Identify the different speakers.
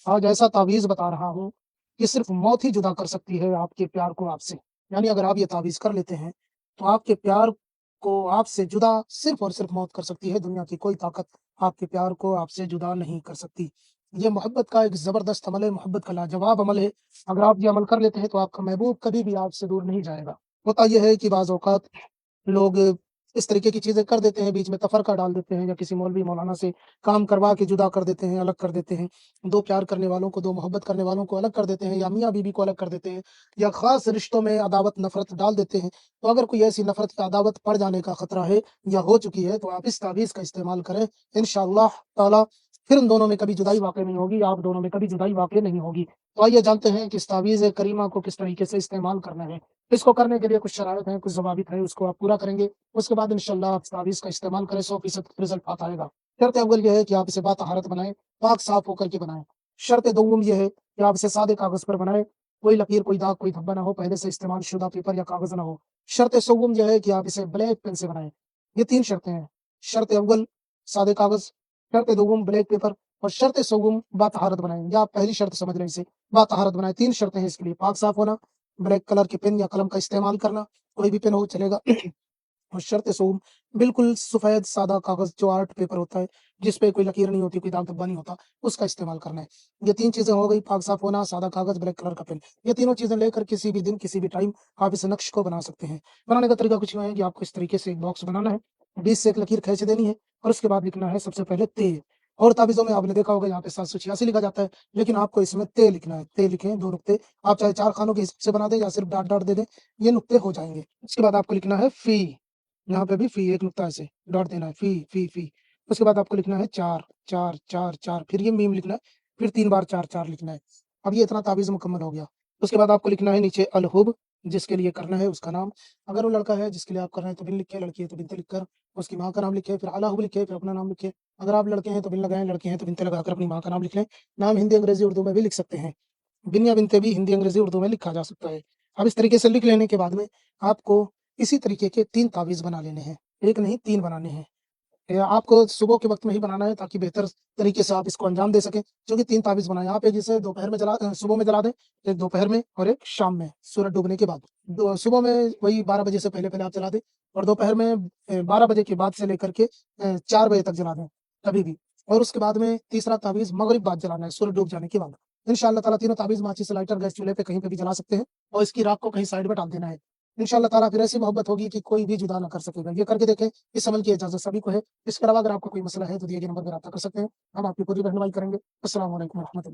Speaker 1: आज ऐसा तावीज़ बता रहा हूँ कि सिर्फ़ मौत ही जुदा कर सकती है आपके प्यार को आपसे। यानी अगर आप ये तावीज़ कर लेते हैं, तो आपके प्यार को आपसे जुदा सिर्फ़ और सिर्फ़ मौत कर सकती है, दुनिया की कोई ताकत आपके प्यार को आपसे जुदा नहीं कर सकती। ये मोहब्बत का एक ज़बरदस्त अमल है, मोहब्बत का लाजवाब अमल है। अगर आप ये अमल कर लेते हैं, तो आपका महबूब कभी भी आपसे दूर नहीं जाएगा। होता ये है कि बाज़ औक़ात लोग इस तरीके की चीज़ें कर देते हैं, बीच में तफ़रक़ा डाल देते हैं या किसी मौलवी मौलाना से काम करवा के जुदा कर देते हैं, अलग कर देते हैं। 2 प्यार करने वालों को, 2 मोहब्बत करने वालों को अलग कर देते हैं या मियाँ-बीवी को अलग कर देते हैं या ख़ास रिश्तों में अदावत, नफ़रत डाल देते हैं। तो अगर कोई ऐसी नफ़रत या अदावत पड़ जाने का खतरा है या हो चुकी है, तो आप इस तावीज़ का इस्तेमाल करें। इंशाअल्लाह ताला फिर उन दोनों में कभी जुदाई वाक़ई नहीं होगी, आप दोनों में कभी जुदाई वाक़ई नहीं होगी। तो आइए जानते हैं कि इस तावीज़ करीमा को किस तरीके से इस्तेमाल करना है। इसको करने के लिए कुछ शराइत हैं, कुछ ज़वाबित हैं, उसको आप पूरा करेंगे। उसके बाद इंशाअल्लाह आप तावीज़ का इस्तेमाल करें, 100% रिज़ल्ट आता रहेगा। शर्त अव्वल ये है कि आप इसे बातहारत बनाएँ, पाक साफ़ होकर के बनाएँ। शर्त दोम ये है कि आप इसे सादे कागज़ पर बनाएँ, कोई लकीर, कोई दाग, कोई धब्बा ना हो, पहले से इस्तेमाल शुदा पेपर या कागज़ ना हो। शर्त सोम ये है कि आप इसे ब्लैक पेन से बनाएँ। ये 3 शर्तें हैं। शर्त अव्वल सादे कागज़, शर्त दोम ब्लैक पेपर और शर्त सोम बातहारत बनाएँ। या आप पहली शर्त समझ लें इसे, बातहारत बनाएँ। 3 शर्तें हैं इसके लिए, पाक साफ़ होना, ब्लैक कलर के पेन या कलम का इस्तेमाल करना, कोई भी पेन हो चलेगा। और शर्त सूम बिल्कुल सफ़ेद सादा कागज़ जो आर्ट पेपर होता है, जिस पे कोई लकीर नहीं होती, कोई दाग धब्बा नहीं होता, उसका इस्तेमाल करना है। ये 3 चीज़ें हो गई, पाक साफ़ होना, सादा कागज़, ब्लैक कलर का पेन। ये तीनों चीज़ें लेकर किसी भी दिन, किसी भी टाइम आप इस नक्श को बना सकते हैं। बनाने का तरीका कुछ यूँ है कि आपको इस तरीके से एक बॉक्स बनाना है, बीच से एक लकीर खींच देनी है और उसके बाद लिखना है सबसे पहले ते। और ताबीज़ों में आपने देखा होगा यहाँ पे 786 लिखा जाता है, लेकिन आपको इसमें ते लिखना है। ते लिखें, 2 नुक्ते, आप चाहे 4 खानों के हिसाब से बना दें या सिर्फ़ डॉट-डॉट दे दें, ये नुक्ते हो जाएँगे। उसके बाद आपको लिखना है फ़ी। यहाँ पे भी फ़ी, एक नुक्ता ऐसे डॉट देना है, फ़ी। उसके बाद आपको लिखना है 4, 4, 4, 4, फिर ये मीम लिखना है, फिर 3 बार 4, 4 लिखना है। अब ये इतना तावीज़ मुकम्मल हो गया। उसके बाद आपको लिखना है नीचे अल-हुब, जिसके लिए करना है उसका नाम। अगर वो लड़का है जिसके लिए आप कर रहे हैं तो बिन लिखे, लड़की है तो बिनते लिखकर उसकी माँ का नाम लिखें, फिर अला-हुब लिखें, फिर अपना नाम लिखें। अगर आप लड़के हैं तो बिन लगाएँ, लड़की हैं तो बिनते लगाकर अपनी माँ का नाम लिख लें। नाम हिंदी, अंग्रेज़ी, उर्दू में भी लिख सकते हैं। बिन या बिनते भी हिंदी, अंग्रेज़ी, उर्दू में लिखा जा सकता है। अब इस तरीके से लिख लेने के बाद में आपको इसी तरीके के 3 तावीज़ बना लेने हैं। 1 नहीं 3 बनाने हैं। आपको सुबह के वक़्त में ही बनाना है ताकि बेहतर तरीके से आप इसको अंजाम दे सकें। जो कि 3 तावीज़ बनाएँ। आप एक जिसे दोपहर में सुबह में जला दें, एक दोपहर में और एक शाम में, सूरज डूबने के बाद। दो सुबह में वही 12 बजे से पहले-पहले आप जला दें और दोपहर में 12 बजे के बाद से लेकर के 4 बजे तक जला दें, कभी भी। और उसके बाद में तीसरा तावीज़ मगरिब बाद जलाना है, सूरज डूब जाने के बाद। इंशाअल्लाह ताला तीनों तावीज़ माचिस, लाइटर, गैस चूल्हे पे कहीं पे भी जला सकते हैं और इसकी राख को कहीं साइड में डाल देना है। इंशाअल्लाह ताला फिर ऐसी मोहब्बत होगी कि कोई भी जुदा ना कर सकेगा। ये करके देखें, इस अमल की इजाज़त सभी को है। इसके अलावा अगर आपको कोई मसला है तो दिए गए नंबर पे राब्ता कर सकते हैं। हम आपकी पूरी रहनुमाई करेंगे। अस्सलामु अलैकुम व रहमतुल्लाह।